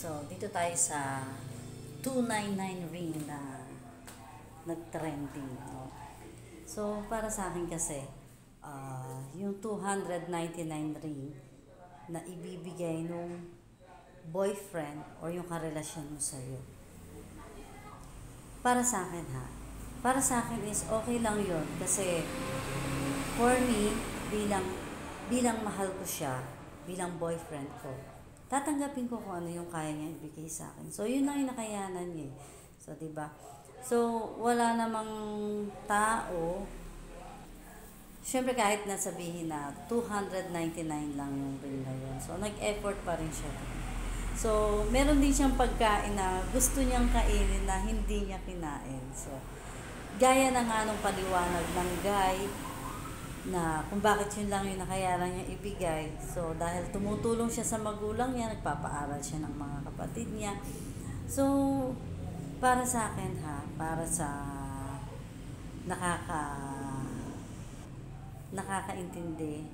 So, dito tayo sa 299 ring na nag-trending. No? So, para sa akin kasi, yung 299 ring na ibibigay nung boyfriend or yung karelasyon mo sa'yo. Para sa akin ha, para sa akin is okay lang yon kasi for me, bilang mahal ko siya, bilang boyfriend ko, tatanggapin ko kung ano yung kaya niya ibigay sa akin. So, yun lang yung nakayanan niya. So, 'di ba? So, wala namang tao, syempre kahit na sabihin na 299 lang yung ring na yun. So, nag-effort pa rin siya. So, meron din siyang pagkain na gusto niyang kainin na hindi niya kinain. So, gaya na nga nung paliwanag ng guy na kung bakit yun lang yung nakayaran niya ibigay. So, dahil tumutulong siya sa magulang niya, nagpapaaral siya ng mga kapatid niya. So, para sa akin ha, para sa nakakaintindi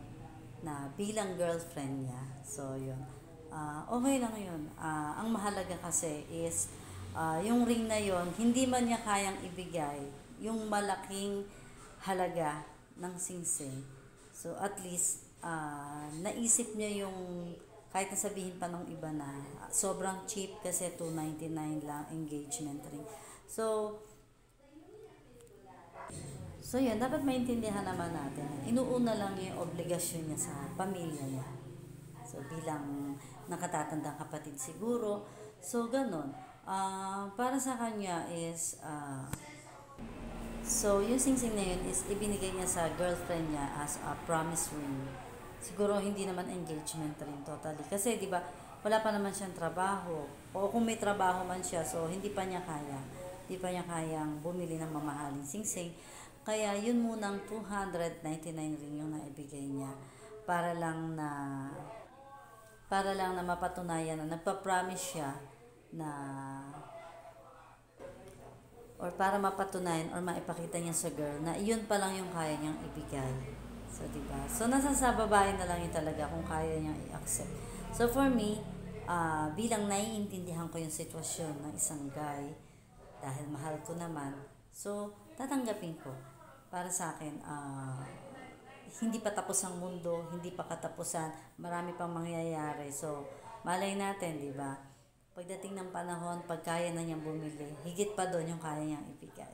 na bilang girlfriend niya. So, yun. Okay lang yun. Ang mahalaga kasi is, yung ring na yun, hindi man niya kayang ibigay yung malaking halaga ng singsing. So, at least, naisip niya yung, kahit nasabihin pa nung iba na, sobrang cheap kasi 299 lang engagement ring. So yun, dapat maintindihan naman natin. Inuuna lang niya yung obligasyon niya sa pamilya niya. So, bilang nakatatandang kapatid siguro. So, ganun. Para sa kanya is, so, yung singsing na yun is ibinigay niya sa girlfriend niya as a promise ring. Siguro hindi naman engagement ring totally. Kasi, di ba, wala pa naman siyang trabaho. O kung may trabaho man siya, so hindi pa niya kaya. Hindi pa niya kayang bumili ng mamahaling singsing. Kaya, yun munang 299 ring yung naibigay niya para lang na mapatunayan na nagpa-promise siya na or para mapatunayan or maipakita niya sa girl na iyon pa lang yung kaya niyang ibigay. So, diba? So, nasa sa babae na lang yun talaga kung kaya niyang i-accept. So, for me, bilang naiintindihan ko yung sitwasyon ng isang guy, dahil mahal ko naman, so, tatanggapin ko. Para sa akin, hindi pa tapos ang mundo, hindi pa katapusan, marami pang mangyayari. So, malay natin, di ba? Pagdating ng panahon, pag kaya na niyang bumili, higit pa doon yung kaya niyang ibigay.